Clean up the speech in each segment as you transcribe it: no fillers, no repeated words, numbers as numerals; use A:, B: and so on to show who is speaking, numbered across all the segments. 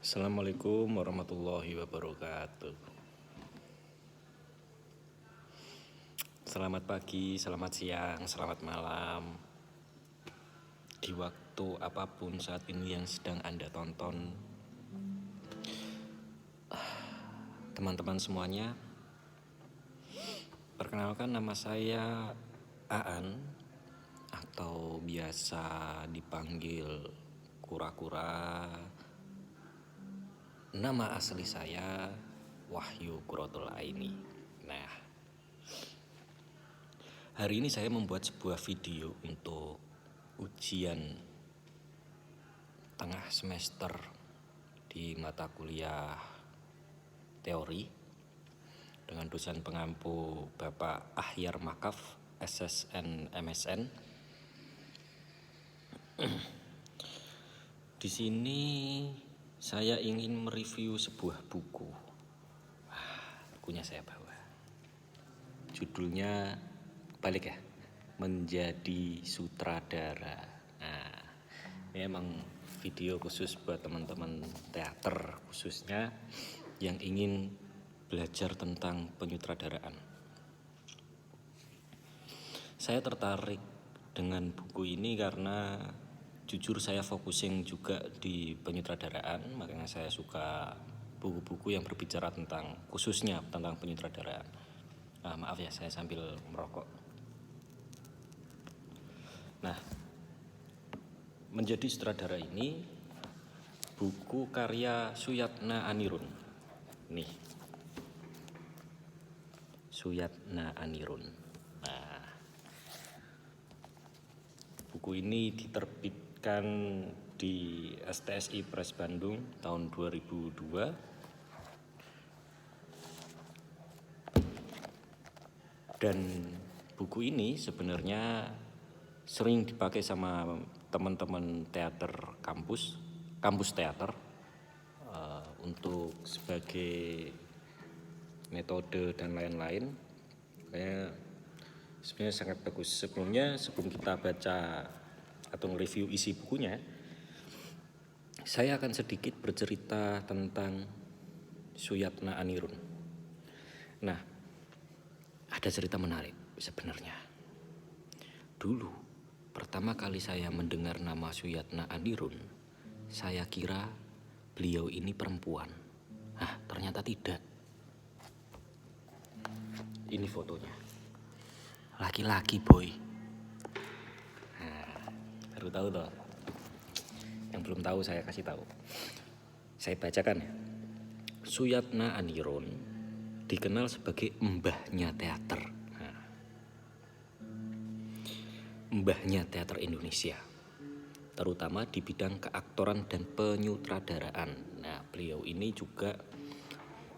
A: Assalamualaikum warahmatullahi wabarakatuh. Selamat pagi, selamat siang, selamat malam. Di waktu apapun saat ini yang sedang Anda tonton, teman-teman semuanya, perkenalkan nama saya Aan atau biasa dipanggil Kura-Kura. Nama asli saya Wahyu Kurotul Aini. Nah, hari ini saya membuat sebuah video untuk ujian tengah semester di mata kuliah teori dengan dosen pengampu Bapak Ahyar Makaf, SSN MSN. Di sini saya ingin mereview sebuah buku. Bukunya saya bawa. Judulnya balik ya, Menjadi Sutradara. Nah, ini emang video khusus buat teman-teman teater khususnya yang ingin belajar tentang penyutradaraan. Saya tertarik dengan buku ini karena jujur saya focusing juga di penyutradaraan, makanya saya suka buku-buku yang berbicara tentang khususnya tentang penyutradaraan. Maaf ya, saya sambil merokok. Nah, Menjadi Sutradara ini buku karya Suyatna Anirun. Nih, Suyatna Anirun. Nah, buku ini diterbitkan di STSI Press Bandung tahun 2002. Dan buku ini sebenarnya sering dipakai sama teman-teman teater kampus teater untuk sebagai metode dan lain-lain. Sebenarnya sangat bagus. Sebelum kita baca atau nge-review isi bukunya, saya akan sedikit bercerita tentang Suyatna Anirun. Nah, ada cerita menarik sebenarnya. Dulu pertama kali saya mendengar nama Suyatna Anirun, saya kira beliau ini perempuan. Ternyata tidak. Ini fotonya. Laki-laki, boy. Baru tahu toh. Yang belum tahu saya kasih tahu. Saya bacakan ya. Suyatna Anirun dikenal sebagai mbahnya teater. Mbahnya teater Indonesia, terutama di bidang keaktoran dan penyutradaraan. Nah, beliau ini juga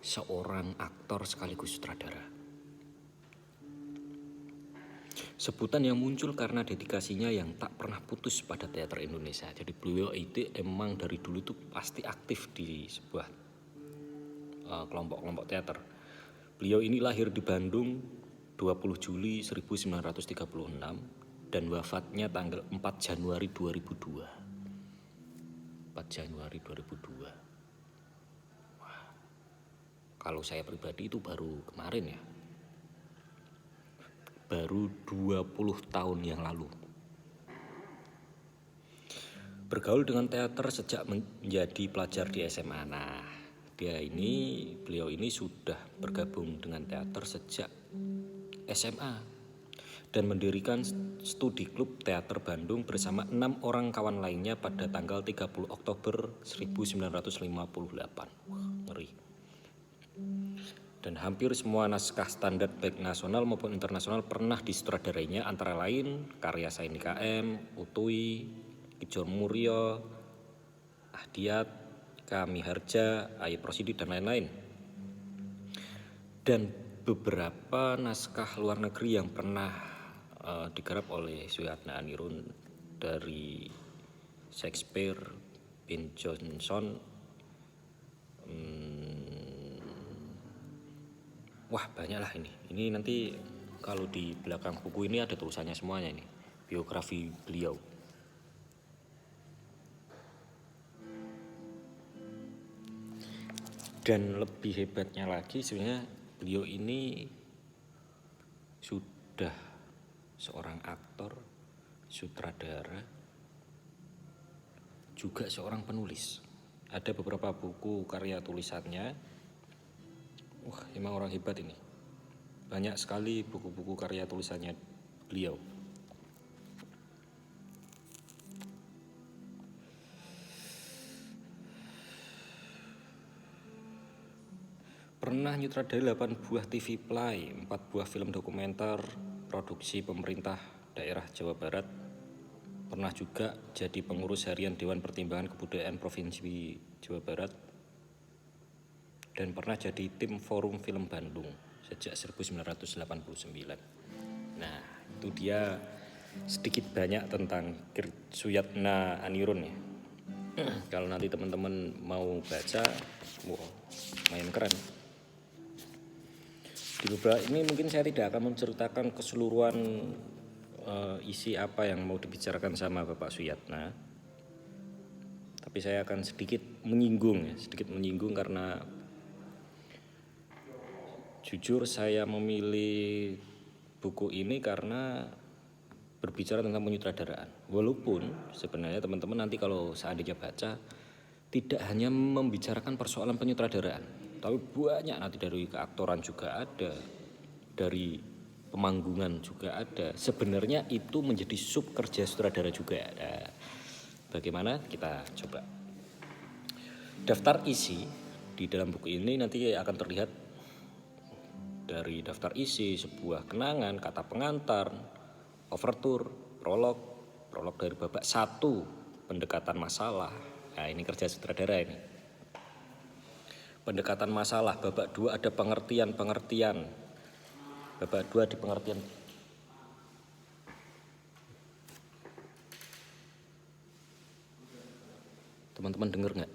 A: seorang aktor sekaligus sutradara. Sebutan yang muncul karena dedikasinya yang tak pernah putus pada teater Indonesia. Jadi beliau itu emang dari dulu tuh pasti aktif di sebuah kelompok-kelompok teater. Beliau ini lahir di Bandung 20 Juli 1936 dan wafatnya tanggal 4 Januari 2002. 4 Januari 2002. Wah, kalau saya pribadi itu baru kemarin ya. Baru 20 tahun yang lalu. Bergaul dengan teater sejak menjadi pelajar di SMA. Nah, beliau ini sudah bergabung dengan teater sejak SMA dan mendirikan studi klub teater Bandung bersama 6 orang kawan lainnya pada tanggal 30 Oktober 1958. Wah, ngeri. Dan hampir semua naskah standar baik nasional maupun internasional pernah disutradarainya, antara lain karya Saini KM, Utui, Kijor Muryo, Ahdiat, Kami Harja, Ayep Rosidi, dan lain-lain. Dan beberapa naskah luar negeri yang pernah digarap oleh Suyatna Anirun, dari Shakespeare, Ben Jonson, wah banyak lah ini. Ini nanti kalau di belakang buku ini ada tulisannya semuanya ini, biografi beliau. Dan lebih hebatnya lagi sebenarnya beliau ini sudah seorang aktor, sutradara, juga seorang penulis. Ada beberapa buku karya tulisannya. Wah, emang orang hebat ini. Banyak sekali buku-buku karya tulisannya beliau. Pernah nyutradarai 8 buah TV play, 4 buah film dokumenter, produksi pemerintah daerah Jawa Barat. Pernah juga jadi pengurus harian Dewan Pertimbangan Kebudayaan Provinsi Jawa Barat. Dan pernah jadi tim Forum Film Bandung sejak 1989. Nah, itu dia sedikit banyak tentang Suyatna Anirun ya. Kalau nanti teman-teman mau baca, wow, lumayan keren. Di beberapa ini mungkin saya tidak akan menceritakan keseluruhan isi apa yang mau dibicarakan sama Bapak Suyatna, tapi saya akan sedikit menyinggung karena jujur saya memilih buku ini karena berbicara tentang penyutradaraan. Walaupun sebenarnya teman-teman nanti kalau seandainya baca tidak hanya membicarakan persoalan penyutradaraan, tapi banyak nanti dari keaktoran juga ada, dari pemanggungan juga ada. Sebenarnya itu menjadi sub kerja sutradara juga ada. Bagaimana? Kita coba. Daftar isi di dalam buku ini nanti akan terlihat dari daftar isi sebuah kenangan, kata pengantar, overture, prolog dari babak 1, pendekatan masalah. Nah, ini kerja sutradara ini. Pendekatan masalah, babak 2 ada pengertian. Babak 2 di pengertian. Teman-teman dengar nggak?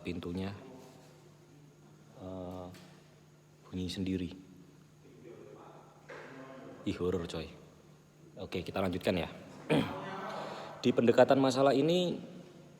A: Pintunya bunyi sendiri. Horor coy. Oke, kita lanjutkan ya. Di pendekatan masalah ini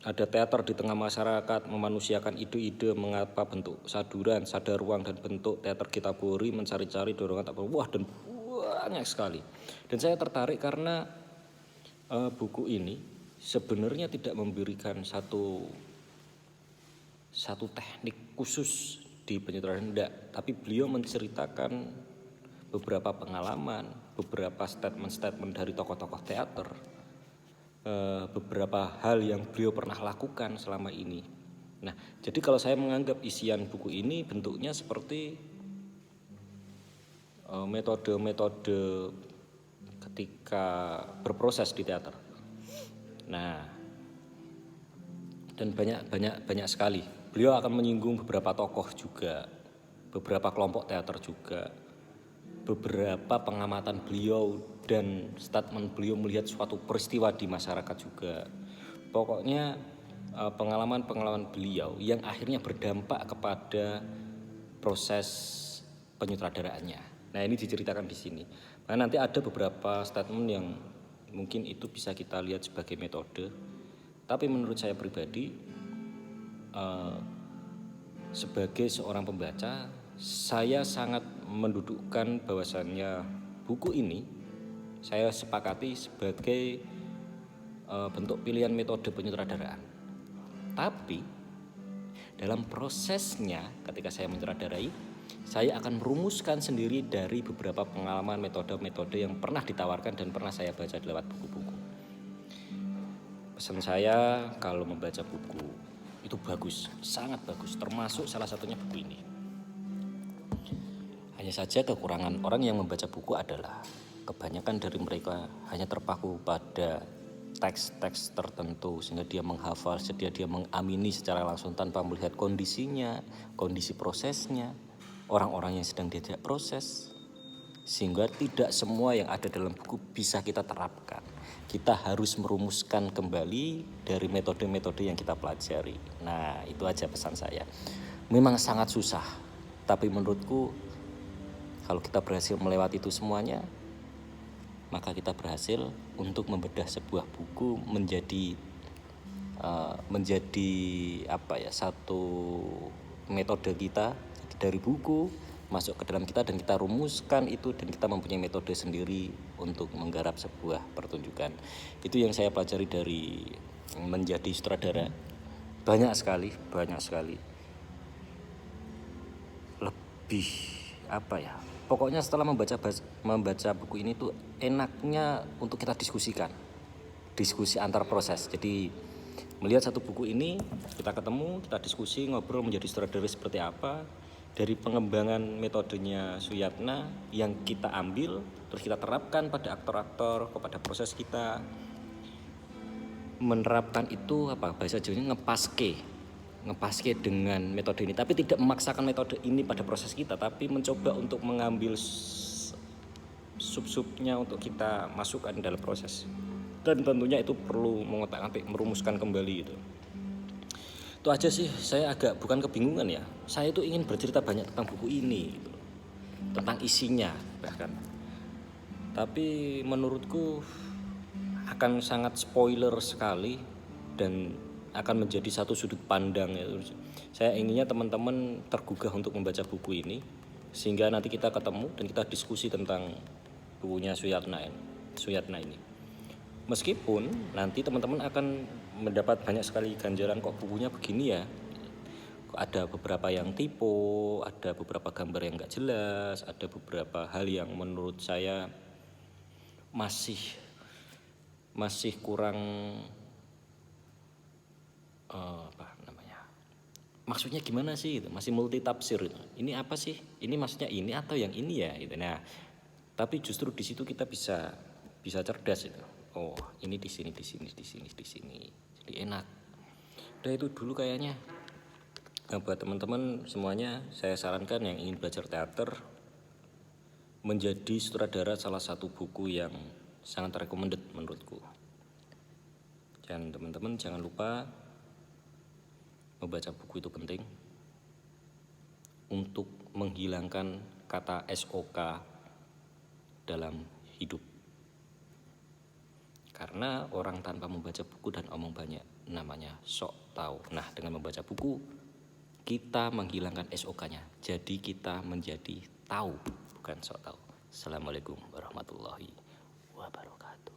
A: ada teater di tengah masyarakat, memanusiakan ide-ide, mengapa bentuk saduran, sadar ruang dan bentuk teater Kitaburi, mencari-cari dorongan tak wah dan banyak sekali. Dan saya tertarik karena buku ini sebenarnya tidak memberikan satu teknik khusus di penyutradaraan, tapi beliau menceritakan beberapa pengalaman, beberapa statement dari tokoh-tokoh teater, beberapa hal yang beliau pernah lakukan selama ini. Nah, jadi kalau saya menganggap isian buku ini bentuknya seperti metode-metode ketika berproses di teater. Nah, dan banyak sekali. Beliau akan menyinggung beberapa tokoh juga, beberapa kelompok teater juga, beberapa pengamatan beliau dan statement beliau melihat suatu peristiwa di masyarakat juga. Pokoknya pengalaman-pengalaman beliau yang akhirnya berdampak kepada proses penyutradaraannya. Nah, ini diceritakan di sini. Nah, nanti ada beberapa statement yang mungkin itu bisa kita lihat sebagai metode. Tapi menurut saya pribadi, sebagai seorang pembaca, saya sangat mendudukkan bahwasannya buku ini saya sepakati sebagai bentuk pilihan metode penyutradaraan. Tapi dalam prosesnya ketika saya menyutradarai, saya akan merumuskan sendiri dari beberapa pengalaman metode-metode yang pernah ditawarkan dan pernah saya baca lewat buku-buku. Pesan saya kalau membaca buku itu bagus, sangat bagus, termasuk salah satunya buku ini. Hanya saja kekurangan orang yang membaca buku adalah kebanyakan dari mereka hanya terpaku pada teks-teks tertentu sehingga dia menghafal, dia mengamini secara langsung tanpa melihat kondisinya, kondisi prosesnya, orang-orang yang sedang diajak proses, sehingga tidak semua yang ada dalam buku bisa kita terapkan. Kita harus merumuskan kembali dari metode-metode yang kita pelajari. Nah, itu aja pesan saya. Memang sangat susah, tapi menurutku kalau kita berhasil melewati itu semuanya, maka kita berhasil untuk membedah sebuah buku menjadi menjadi satu metode kita. Jadi dari buku masuk ke dalam kita dan kita rumuskan itu, dan kita mempunyai metode sendiri untuk menggarap sebuah pertunjukan. Itu yang saya pelajari dari menjadi sutradara. Banyak sekali lebih pokoknya setelah membaca buku ini tuh enaknya untuk kita diskusi antar proses. Jadi melihat satu buku ini, kita ketemu, kita diskusi, ngobrol menjadi sutradara seperti apa, dari pengembangan metodenya Suyatna yang kita ambil terus kita terapkan pada aktor-aktor, kepada proses kita menerapkan itu bahasa Jawanya ngepaske dengan metode ini, tapi tidak memaksakan metode ini pada proses kita, tapi mencoba untuk mengambil sub-subnya untuk kita masukkan dalam proses. Dan tentunya itu perlu mengotak-atik, merumuskan kembali itu aja sih. Saya agak bukan kebingungan ya, saya itu ingin bercerita banyak tentang buku ini gitu, tentang isinya bahkan, tapi menurutku akan sangat spoiler sekali dan akan menjadi satu sudut pandang ya. Saya inginnya teman-teman tergugah untuk membaca buku ini, sehingga nanti kita ketemu dan kita diskusi tentang bukunya Suyatna ini. Meskipun nanti teman-teman akan mendapat banyak sekali ganjaran, kok bukunya begini ya, kok ada beberapa yang typo, ada beberapa gambar yang gak jelas, ada beberapa hal yang menurut saya masih kurang maksudnya gimana sih gitu, masih multi tafsir gitu. Ini apa sih, ini maksudnya ini atau yang ini ya gitu. Nah, tapi justru di situ kita bisa cerdas itu. Oh, ini di sini. Jadi enak. Udah itu dulu kayaknya. Nah, buat teman-teman semuanya, saya sarankan yang ingin belajar teater, menjadi sutradara salah satu buku yang sangat recommended menurutku. Dan teman-teman jangan lupa membaca buku itu penting untuk menghilangkan kata SOK dalam hidup. Karena orang tanpa membaca buku dan omong banyak namanya sok tahu. Nah, dengan membaca buku kita menghilangkan SOK-nya. Jadi kita menjadi tahu, bukan sok tahu. Assalamualaikum warahmatullahi wabarakatuh.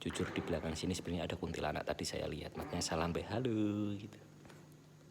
A: Jujur di belakang sini sebenarnya ada kuntilanak tadi saya lihat, makanya salam halo gitu.